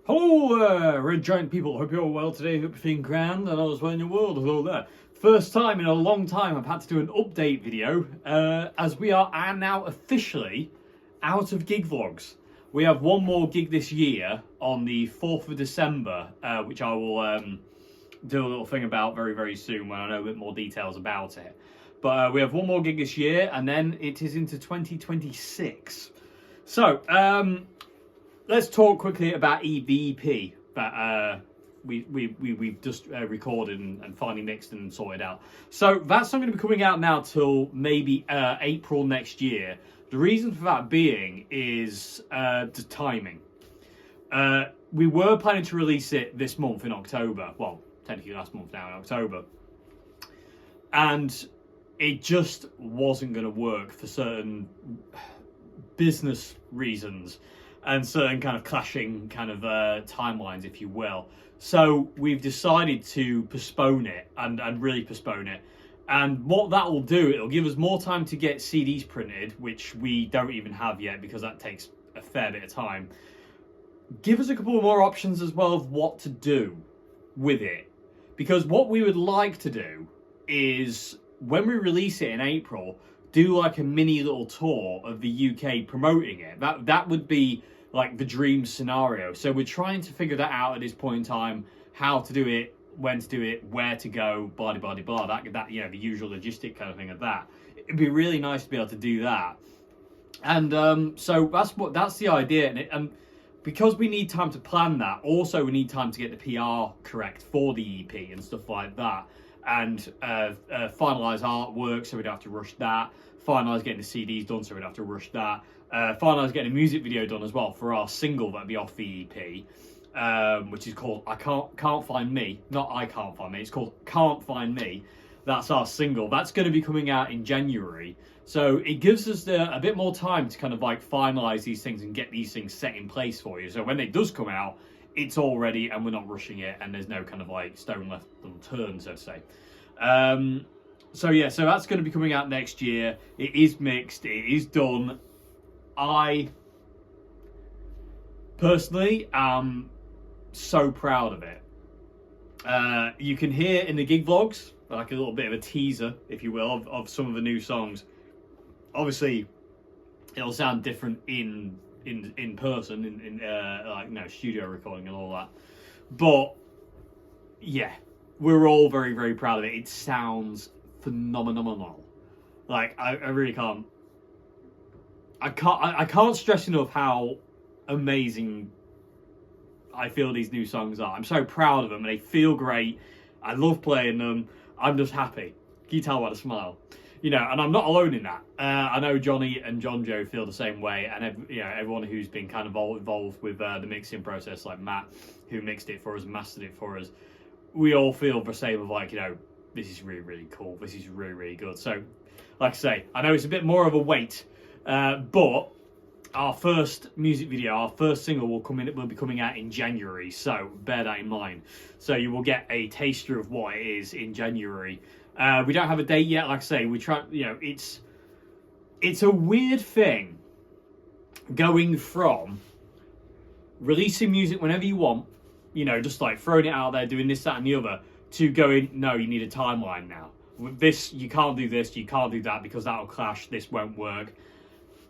Hello, Red Giant people. Hope you're all well today. Hope you're feeling grand and all is well in your world. Hello there. First time in a long time I've had to do an update video, as we are now officially out of gig vlogs. We have one more gig this year on the 4th of December, which I will do a little thing about very, very soon when I know a bit more details about it. But we have one more gig this year, and then it is into 2026. So, let's talk quickly about EVP that we've just recorded and finally mixed and sorted out. So that's not going to be coming out now till maybe April next year. The reason for that being is the timing. We were planning to release it this month in October. Well, technically last month now in October. And it just wasn't going to work for certain business reasons and certain kind of clashing kind of timelines, if you will. So we've decided to postpone it and really postpone it. And what that will do, it'll give us more time to get CDs printed, which we don't even have yet because that takes a fair bit of time. Give us a couple of more options as well of what to do with it. Because what we would like to do is, when we release it in April, do like a mini little tour of the UK promoting it. That would be like the dream scenario. So we're trying to figure that out at this point in time, how to do it, when to do it, where to go, blah blah blah blah. That you know, the usual logistic kind of thing of that. It'd be really nice to be able to do that. And so that's the idea. And because we need time to plan that, also we need time to get the PR correct for the EP and stuff like that. And finalise artwork, so we'd have to rush that. Finalise getting the CDs done, so we'd have to rush that. Finalise getting a music video done as well for our single that'd be off the EP, which is called I Can't Find Me. Not I Can't Find Me. It's called Can't Find Me. That's our single. That's going to be coming out in January. So it gives us a bit more time to kind of like finalise these things and get these things set in place for you. So when it does come out, it's all ready and we're not rushing it, and there's no kind of like stone left unturned, so to say. So that's going to be coming out next year. It is mixed, it is done. I personally am so proud of it. You can hear in the gig vlogs like a little bit of a teaser, if you will, of some of the new songs. Obviously it'll sound different in person, in studio recording and all that, but yeah, we're all very, very proud of it. It sounds phenomenal. Like I really can't stress enough how amazing I feel these new songs are. I'm so proud of them, and they feel great. I love playing them. I'm just happy. Can you tell by the smile? You know, and I'm not alone in that. I know Johnny and John Joe feel the same way, and everyone who's been kind of involved with the mixing process, like Matt, who mixed it for us, mastered it for us. We all feel the same of like, this is really, really cool. This is really, really good. So, like I say, I know it's a bit more of a wait, but our first music video, our first single will be coming out in January. So bear that in mind. So you will get a taster of what it is in January. We don't have a date yet. Like I say, we try. It's a weird thing going from releasing music whenever you want, just like throwing it out there, doing this, that, and the other, to going, no, you need a timeline now. With this, you can't do this, you can't do that because that'll clash. This won't work.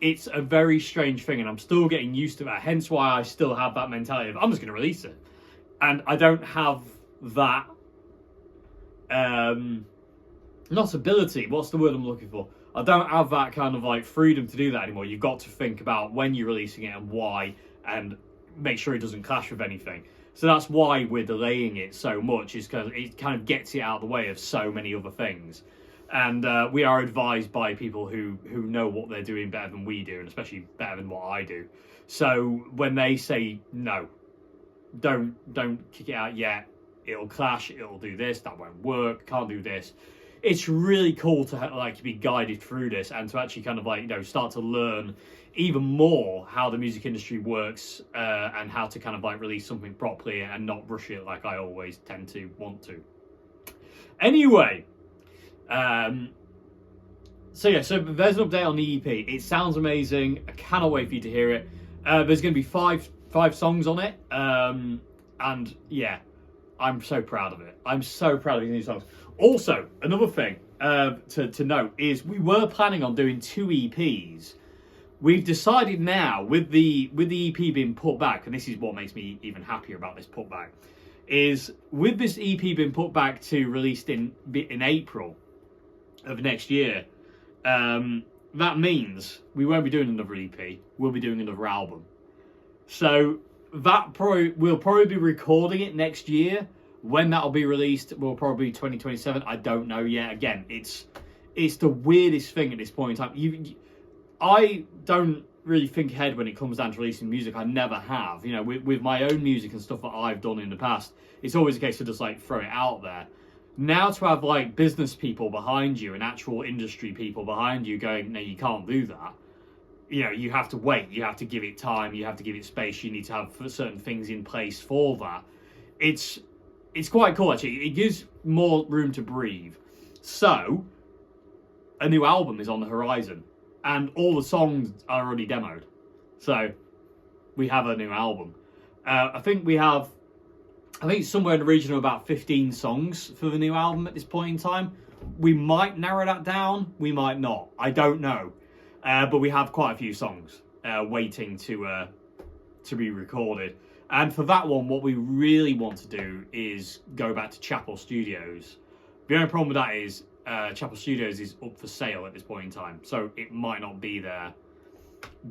It's a very strange thing, and I'm still getting used to that. Hence why I still have that mentality of I'm just going to release it, and I don't have that. Not ability, what's the word I'm looking for? I don't have that kind of like freedom to do that anymore. You've got to think about when you're releasing it and why, and make sure it doesn't clash with anything. So that's why we're delaying it so much, is because it kind of gets it out of the way of so many other things. And we are advised by people who know what they're doing better than we do, and especially better than what I do. So when they say, no, don't kick it out yet, it'll clash, it'll do this, that won't work, can't do this. It's really cool to be guided through this, and to actually kind of start to learn even more how the music industry works, and how to kind of release something properly and not rush it like I always tend to want to. Anyway, so there's an update on the EP. It sounds amazing. I cannot wait for you to hear it. There's going to be five 5 songs on it. And yeah, I'm so proud of it. I'm so proud of these new songs. Also, another thing to note is we were planning on doing 2 EPs. We've decided now, with the EP being put back, and this is what makes me even happier about this putback, is with this EP being put back to released in April of next year, that means we won't be doing another EP. We'll be doing another album. So we'll probably be recording it next year. When that'll be released will probably be 2027. I don't know yet. Again, it's the weirdest thing at this point in time. I don't really think ahead when it comes down to releasing music. I never have. You know, with my own music and stuff that I've done in the past, it's always a case of just like throw it out there. Now to have like business people behind you and actual industry people behind you going, no, you can't do that. You know, you have to wait. You have to give it time. You have to give it space. You need to have certain things in place for that. It's quite cool, actually. It gives more room to breathe. So, a new album is on the horizon. And all the songs are already demoed. So, we have a new album. I think it's somewhere in the region of about 15 songs for the new album at this point in time. We might narrow that down. We might not. I don't know. But we have quite a few songs waiting to be recorded. And for that one, what we really want to do is go back to Chapel Studios. The only problem with that is Chapel Studios is up for sale at this point in time. So it might not be there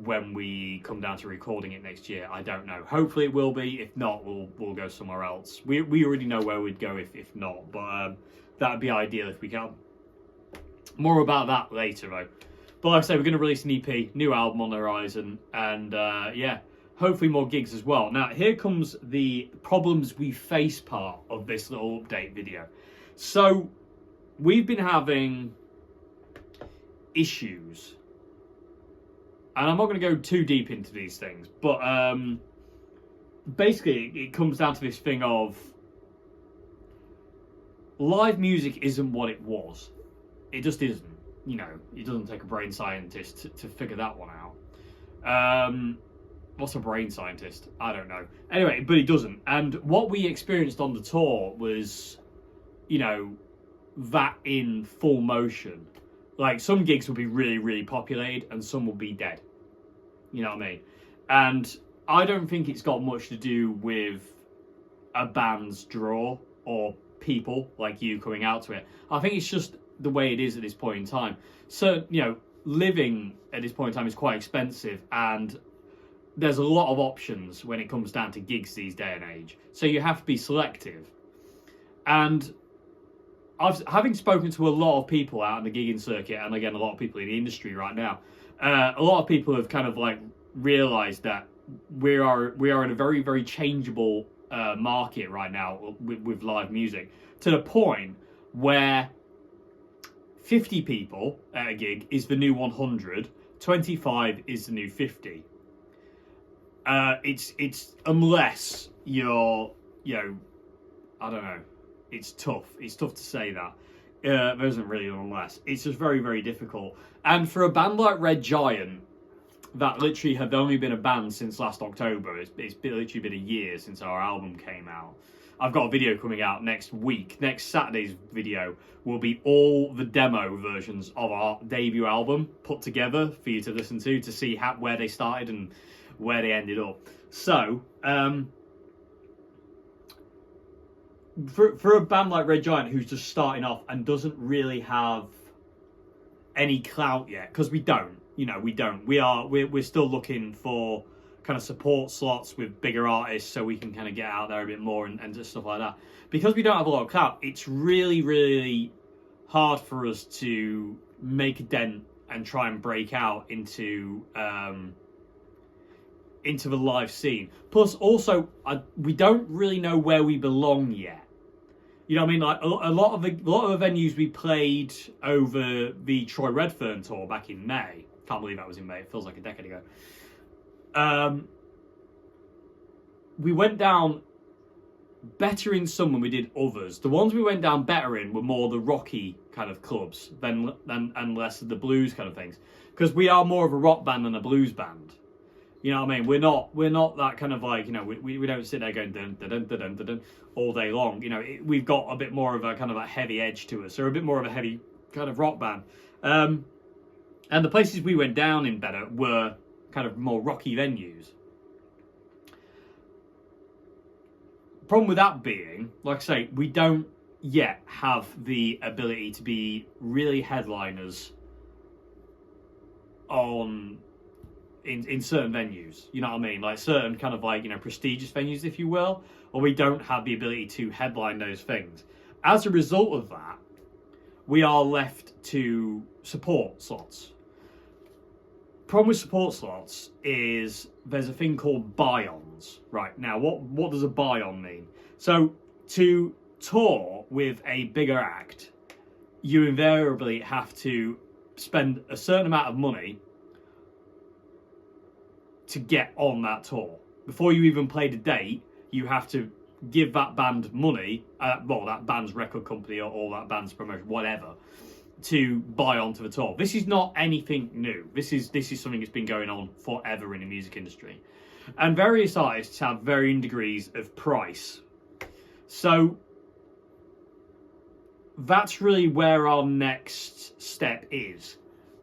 when we come down to recording it next year. I don't know. Hopefully it will be. If not, we'll go somewhere else. We already know where we'd go if not. But that would be ideal if we can. More about that later, though. But like I say, we're going to release an EP, new album on the horizon. And yeah, hopefully more gigs as well. Now, here comes the problems we face part of this little update video. So, we've been having issues. And I'm not going to go too deep into these things. But basically, it comes down to this thing of live music isn't what it was. It just isn't. You know, it doesn't take a brain scientist to figure that one out. What's a brain scientist? I don't know. Anyway, but it doesn't. And what we experienced on the tour was, you know, that in full motion. Like, some gigs will be really, really populated and some will be dead. You know what I mean? And I don't think it's got much to do with a band's draw or people like you coming out to it. I think it's just the way it is at this point in time. So, you know, living at this point in time is quite expensive, and there's a lot of options when it comes down to gigs these day and age. So you have to be selective. And having spoken to a lot of people out in the gigging circuit, and again, a lot of people in the industry right now, a lot of people have kind of like realised that we are in a very, very changeable market right now with live music, to the point where 50 people at a gig is the new 100, 25 is the new 50. It's unless you're, you know, I don't know. It's tough. It's tough to say that. There isn't really an unless. It's just very, very difficult. And for a band like Red Giant, that literally have only been a band since last October. It's literally been a year since our album came out. I've got a video coming out next week. Next Saturday's video will be all the demo versions of our debut album put together for you to listen to see where they started and where they ended up. So, for a band like Red Giant who's just starting off and doesn't really have any clout yet, because we don't, you know, we don't. We're still looking for kind of support slots with bigger artists so we can kind of get out there a bit more and just stuff like that. Because we don't have a lot of clout, it's really, really hard for us to make a dent and try and break out into the live scene. Plus, also, we don't really know where we belong yet. You know what I mean? Like a lot of the venues we played over the Troy Redfern tour back in May. Can't believe that was in May. It feels like a decade ago. We went down better in some than we did others. The ones we went down better in were more the rocky kind of clubs and less of the blues kind of things. Because we are more of a rock band than a blues band. You know what I mean? We're not that kind of like, you know, we don't sit there going dun dun dun dun dun, dun, dun all day long. You know, we've got a bit more of a kind of a heavy edge to us, or a bit more of a heavy kind of rock band. And the places we went down in Better were kind of more rocky venues. Problem with that being, like I say, we don't yet have the ability to be really headliners in certain venues, you know what I mean, like certain kind of like, you know, prestigious venues, if you will, or we don't have the ability to headline those things. As a result of that, we are left to support slots. Problem with support slots is there's a thing called buy-ons. Right, now what does a buy-on mean? So to tour with a bigger act, you invariably have to spend a certain amount of money to get on that tour. Before you even play the date, you have to give that band money, well, that band's record company or that band's promotion, whatever, to buy onto the tour. This is not anything new. This is something that's been going on forever in the music industry. And various artists have varying degrees of price. So that's really where our next step is.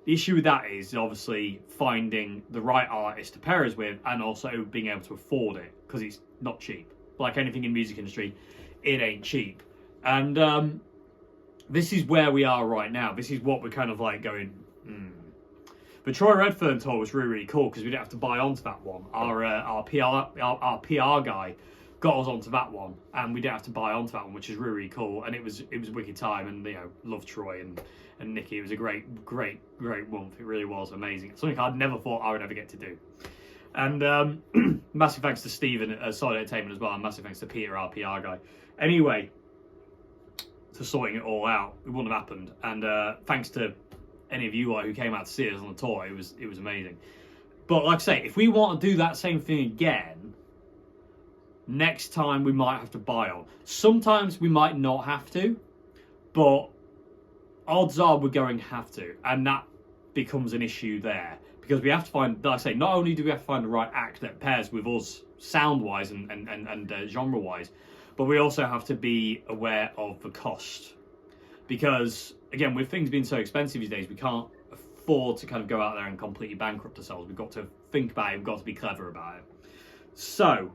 The issue with that is obviously finding the right artist to pair us with, and also being able to afford it, because it's not cheap. Like anything in the music industry, it ain't cheap. And this is where we are right now. This is what we're kind of like going, The Troy Redfern tour was really, really cool because we didn't have to buy onto that one. Our PR guy got us onto that one, and we didn't have to buy onto that one, which is really, really cool. And it was a wicked time, and you know, love Troy and Nikki. It was a great month. It really was amazing. Something I'd never thought I would ever get to do. And massive thanks to Stephen at Solid Entertainment as well, and massive thanks to Peter, our PR guy. Anyway, for sorting it all out, it wouldn't have happened. And thanks to any of you who came out to see us on the tour, it was amazing. But like I say, if we want to do that same thing again, next time we might have to buy on. Sometimes we might not have to, but odds are we're going to have to, and that becomes an issue there, because we have to find, like I say, not only do we have to find the right act that pairs with us sound-wise and genre-wise, but we also have to be aware of the cost. Because, again, with things being so expensive these days, we can't afford to kind of go out there and completely bankrupt ourselves. We've got to think about it, we've got to be clever about it. So,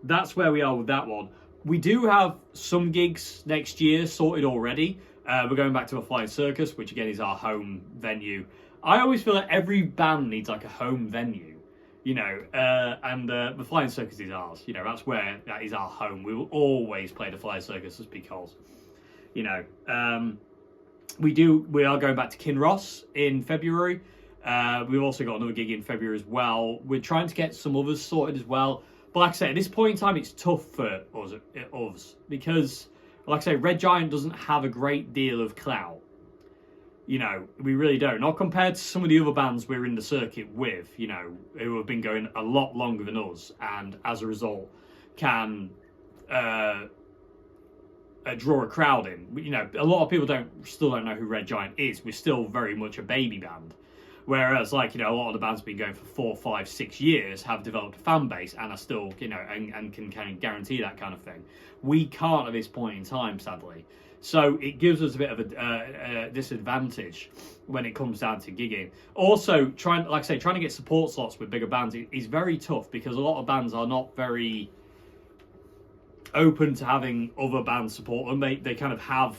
that's where we are with that one. We do have some gigs next year sorted already. We're going back to a Flying Circus, which again is our home venue. I always feel like every band needs like a home venue, you know, and the Flying Circus is ours. You know, that is our home. We will always play the Flying Circus just because, you know, we are going back to Kinross in February. We've also got another gig in February as well. We're trying to get some others sorted as well. But like I say, at this point in time, it's tough for us because, like I say, Red Giant doesn't have a great deal of clout. You know, we really don't. Not compared to some of the other bands we're in the circuit with, you know, who have been going a lot longer than us, and as a result can draw a crowd in. You know, a lot of people still don't know who Red Giant is. We're still very much a baby band. Whereas, like, you know, a lot of the bands have been going for 4, 5, 6 years, have developed a fan base, and are still, you know, and can kind of guarantee that kind of thing. We can't at this point in time, sadly. So it gives us a bit of a disadvantage when it comes down to gigging. Also, trying to get support slots with bigger bands is very tough, because a lot of bands are not very open to having other bands support them. They kind of have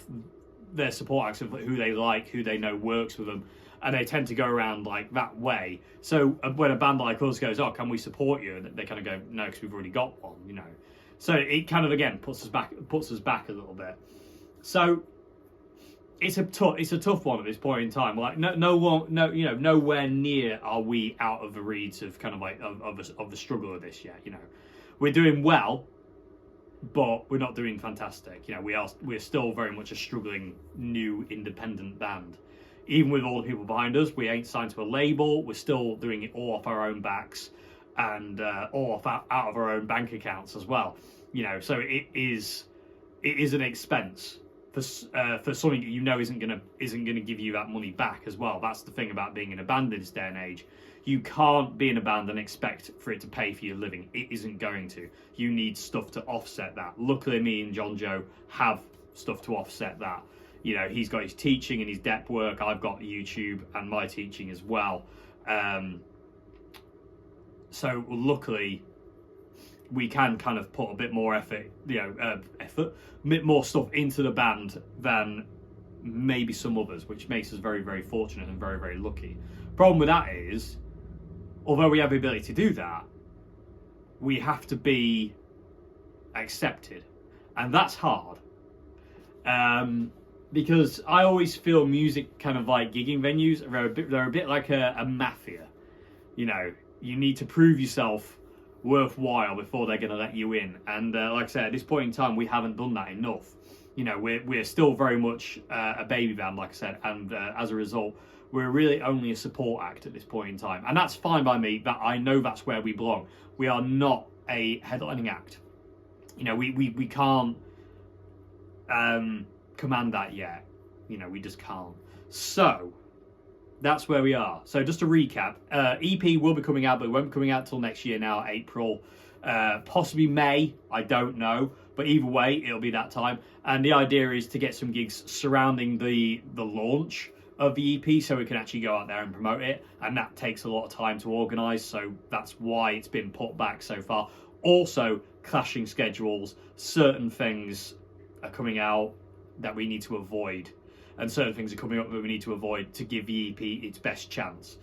their support acts of who they like, who they know works with them, and they tend to go around like that way. So when a band like us goes, "Oh, can we support you?" and they kind of go, "No, because we've already got one," you know. So it kind of again puts us back a little bit. So it's a tough one at this point in time. Like nowhere near are we out of the reeds of kind of like of the struggle of this yet. You know, we're doing well, but we're not doing fantastic. You know, we're still very much a struggling new independent band. Even with all the people behind us, we ain't signed to a label. We're still doing it all off our own backs, and all out of our own bank accounts as well. You know, so it is an expense. for something that you know isn't gonna give you that money back as well. That's the thing about being in a band in this day and age. You can't be in a band and expect for it to pay for your living. It isn't going to. You need stuff to offset that. Luckily, me and John Joe have stuff to offset that. You know, he's got his teaching and his depth work. I've got YouTube and my teaching as well. So luckily, we can kind of put a bit more effort, a bit more stuff into the band than maybe some others, which makes us very, very fortunate and very, very lucky. Problem with that is, although we have the ability to do that, we have to be accepted, and that's hard. Because I always feel music kind of like gigging venues, they're a bit like a mafia. You know, you need to prove yourself worthwhile before they're going to let you in. And like I said, at this point in time, we haven't done that enough. You know, we're still very much a baby band, like I said, and as a result, we're really only a support act at this point in time. And that's fine by me, that I know that's where we belong. We are not a headlining act. You know, we can't command that yet. You know, we just can't. So that's where we are. So just to recap, EP will be coming out, but it won't be coming out till next year now, April, possibly May, I don't know, but either way, it'll be that time. And the idea is to get some gigs surrounding the launch of the EP, so we can actually go out there and promote it, and that takes a lot of time to organise, so that's why it's been put back so far. Also, clashing schedules, certain things are coming out that we need to avoid, and certain things are coming up that we need to avoid to give the EP its best chance.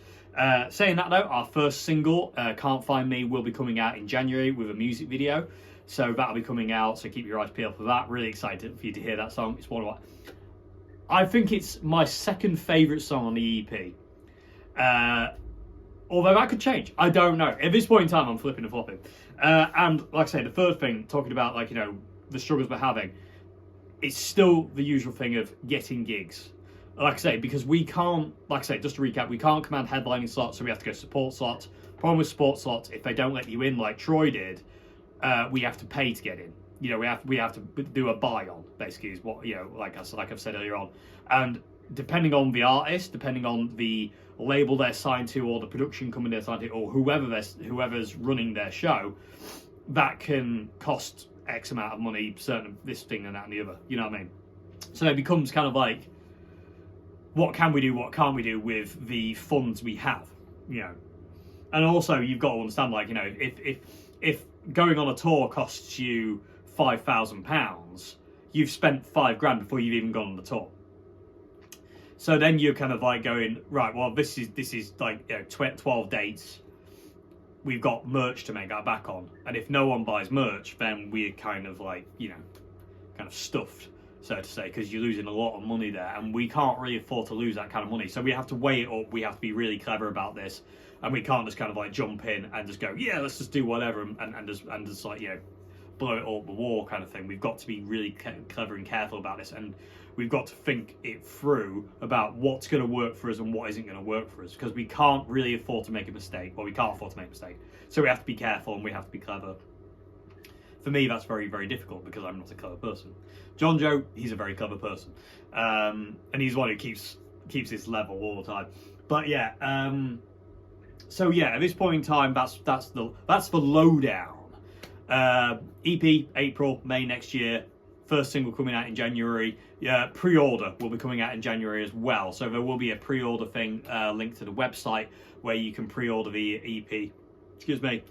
Saying that though, our first single, Can't Find Me, will be coming out in January with a music video, so that'll be coming out, so keep your eyes peeled for that. Really excited for you to hear that song. It's one of I think it's my second favourite song on the EP. Although that could change. I don't know. At this point in time, I'm flipping and flopping. And like I say, the third thing, talking about like, you know, the struggles we're having, it's still the usual thing of getting gigs. Like I say, because we can't, like I say, just to recap, we can't command headlining slots, so we have to go support slots. Problem with support slots, if they don't let you in like Troy did, we have to pay to get in. You know, we have to do a buy on, basically, is what, you know, like I've said earlier on. And depending on the artist, depending on the label they're signed to, or the production company they're signed to, or whoever's running their show, that can cost X amount of money, certain this thing and that and the other. You know what I mean? So it becomes kind of like, what can we do, what can't we do with the funds we have? You know, and also you've got to understand, like, you know, if going on a tour costs you £5,000, you've spent £5,000 before you've even gone on the tour. So then you're kind of like going, right, well, this is like, you know, 12 dates. We've got merch to make our back on. And if no one buys merch, then we're kind of like, you know, kind of stuffed, so to say, because you're losing a lot of money there. And we can't really afford to lose that kind of money. So we have to weigh it up. We have to be really clever about this. And we can't just kind of like jump in and just go, yeah, let's just do whatever and just like, you know, blow it all up the wall kind of thing. We've got to be really clever and careful about this, and we've got to think it through about what's going to work for us and what isn't going to work for us, because we can't really afford to make a mistake. Well, we can't afford to make a mistake, so we have to be careful and we have to be clever. For me, that's very, very difficult because I'm not a clever person. John Joe, he's a very clever person, and he's one who keeps his level all the time. But yeah, so yeah, at this point in time, that's the lowdown. EP April, May next year. First single coming out in January. Pre-order will be coming out in January as well. So there will be a pre-order thing linked to the website where you can pre-order the EP. Excuse me.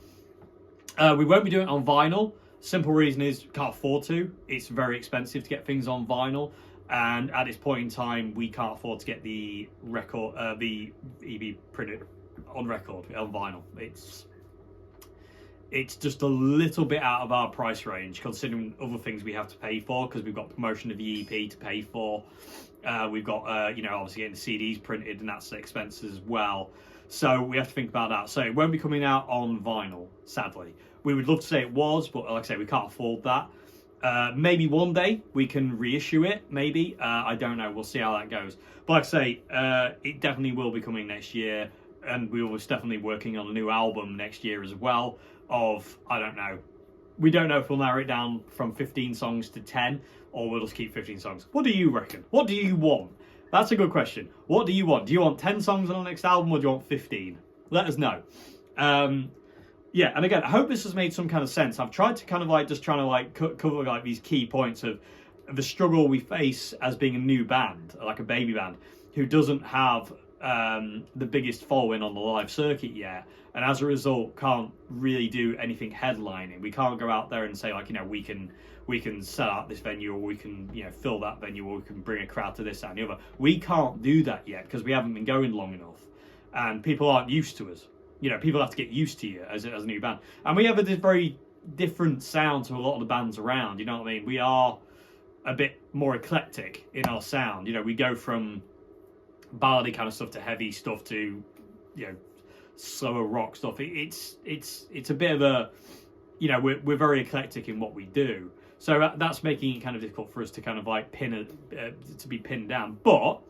We won't be doing it on vinyl. Simple reason is can't afford to. It's very expensive to get things on vinyl, and at this point in time, we can't afford to get the record, the EP printed on record on vinyl. It's just a little bit out of our price range, considering other things we have to pay for, because we've got promotion of the EP to pay for. We've got, you know, obviously getting the CDs printed, and that's expenses as well. So we have to think about that. So it won't be coming out on vinyl, sadly. We would love to say it was, but like I say, we can't afford that. Maybe one day we can reissue it, maybe. I don't know. We'll see how that goes. But like I say, it definitely will be coming next year, and we was definitely working on a new album next year as well. Of, I don't know, we don't know if we'll narrow it down from 15 songs to 10, or we'll just keep 15 songs. What do you reckon? What do you want? That's a good question. What do you want? Do you want 10 songs on the next album, or do you want 15? Let us know. Yeah, and again, I hope this has made some kind of sense. I've tried to kind of like just trying to like cover like these key points of the struggle we face as being a new band, like a baby band, who doesn't have the biggest following on the live circuit yet, and as a result can't really do anything headlining. We can't go out there and say like, you know, we can sell out this venue, or we can, you know, fill that venue, or we can bring a crowd to this, that, and the other. We can't do that yet because we haven't been going long enough, and people aren't used to us. You know, people have to get used to you as a new band, and we have a very different sound to a lot of the bands around. You know what I mean? We are a bit more eclectic in our sound. You know, we go from ballady kind of stuff to heavy stuff to, you know, slower rock stuff. It's a bit of a, you know, we're very eclectic in what we do. So that's making it kind of difficult for us to kind of like to be pinned down. But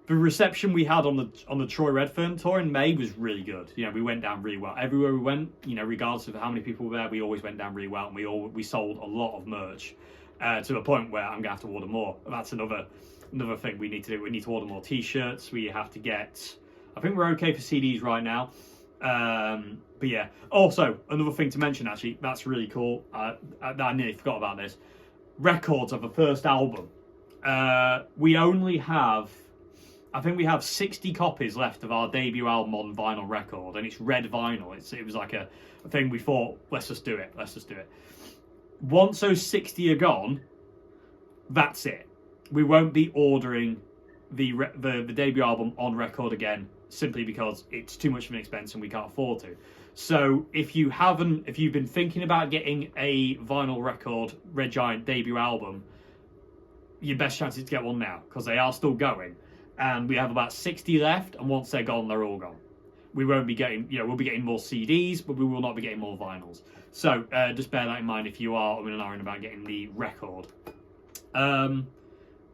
the reception we had on the Troy Redfern tour in May was really good. You know, we went down really well. Everywhere we went, you know, regardless of how many people were there, we always went down really well, and we sold a lot of merch to the point where I'm gonna have to order more. That's another thing we need to do. We need to order more T-shirts. We have to get. I think we're okay for CDs right now. But yeah. Also, another thing to mention, actually, that's really cool. I nearly forgot about this. Records of the first album. We only have. I think we have 60 copies left of our debut album on vinyl record, and it's red vinyl. It was like a thing we thought, let's just do it. Once those 60 are gone, that's it. We won't be ordering the debut album on record again, simply because it's too much of an expense and we can't afford to. So if you've been thinking about getting a vinyl record Red Giant debut album, your best chance is to get one now, because they are still going. And we have about 60 left, and once they're gone, they're all gone. We won't be getting, you know, we'll be getting more CDs, but we will not be getting more vinyls. So just bear that in mind if you are umming about getting the record. Other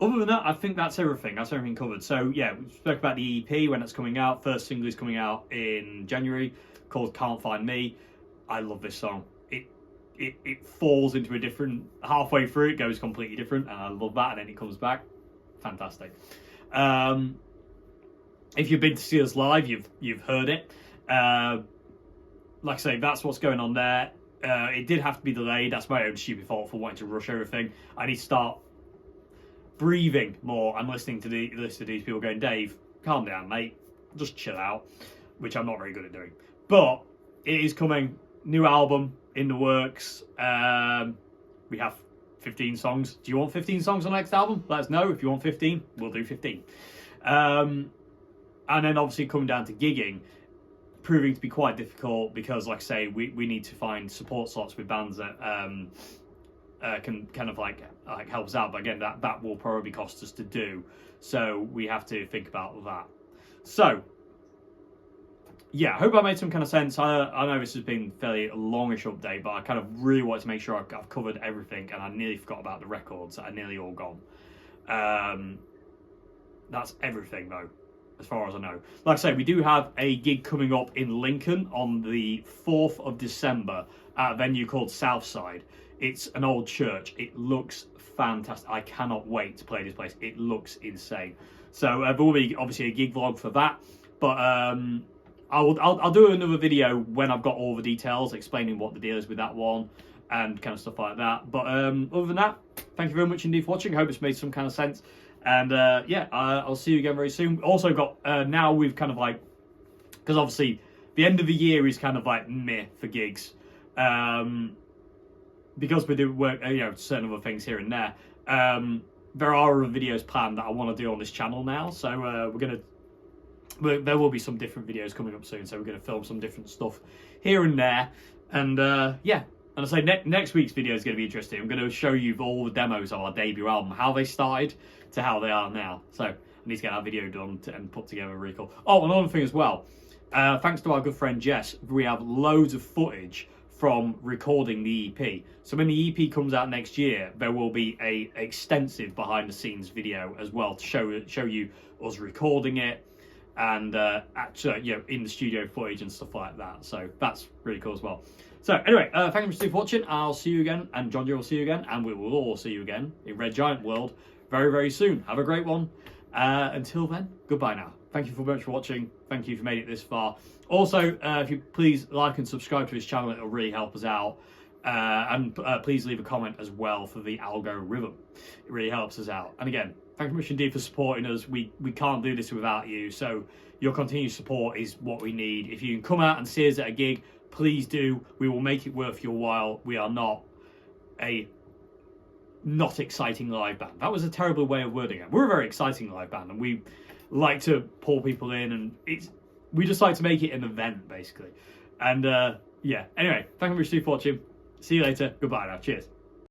than that, I think that's everything. That's everything covered. So yeah, we spoke about the EP when it's coming out. First single is coming out in January, called Can't Find Me. I love this song. It falls into a different, halfway through it goes completely different, and I love that, and then it comes back. Fantastic. If you've been to see us live, you've heard it. Like I say, that's what's going on there. It did have to be delayed. That's my own stupid fault for wanting to rush everything. I need to start breathing more and listening to these people going, Dave, calm down, mate. Just chill out, which I'm not very good at doing. But it is coming. New album in the works. We have 15 songs. Do you want 15 songs on the next album? Let us know. If you want 15, we'll do 15. And then obviously coming down to gigging, proving to be quite difficult because, like I say, we need to find support slots with bands that can kind of like help us out. But again, that will probably cost us to do. So we have to think about that. So yeah, I hope I made some kind of sense. I know this has been a fairly longish update, but I kind of really wanted to make sure I've covered everything, and I nearly forgot about the records that are nearly all gone. That's everything, though, as far as I know. Like I say, we do have a gig coming up in Lincoln on the 4th of December at a venue called Southside. It's an old church. It looks fantastic. I cannot wait to play this place. It looks insane. So there will be obviously a gig vlog for that, but I'll do another video when I've got all the details explaining what the deal is with that one and kind of stuff like that. But other than that, thank you very much indeed for watching. I hope it's made some kind of sense. And yeah, I'll see you again very soon. Also got, now we've kind of like, because obviously the end of the year is kind of like meh for gigs. Because we do work, you know, certain other things here and there. There are other videos planned that I want to do on this channel now. So there will be some different videos coming up soon, so we're going to film some different stuff here and there. And yeah, and I say next week's video is going to be interesting. I'm going to show you all the demos of our debut album, how they started to how they are now. So I need to get that video done and put together really cool. Oh, another thing as well, thanks to our good friend Jess, we have loads of footage from recording the EP. So when the EP comes out next year, there will be a extensive behind the scenes video as well to show you us recording it, and actually, you know, in the studio footage and stuff like that. So that's really cool as well. So anyway, thank you for watching. I'll see you again, and John Joe will see you again, and we will all see you again in Red Giant World very, very soon. Have a great one. Until then, goodbye now. Thank you very much for watching. Thank you for made it this far. Also, if you please like and subscribe to his channel, it'll really help us out. And please leave a comment as well for the algorithm. It really helps us out. And again, thank you much indeed for supporting us. We can't do this without you. So your continued support is what we need. If you can come out and see us at a gig, please do. We will make it worth your while. We are not a not exciting live band. That was a terrible way of wording it. We're a very exciting live band, and we like to pull people in, and we just like to make it an event, basically. And yeah, anyway, thank you very much for watching. See you later. Goodbye now. Cheers.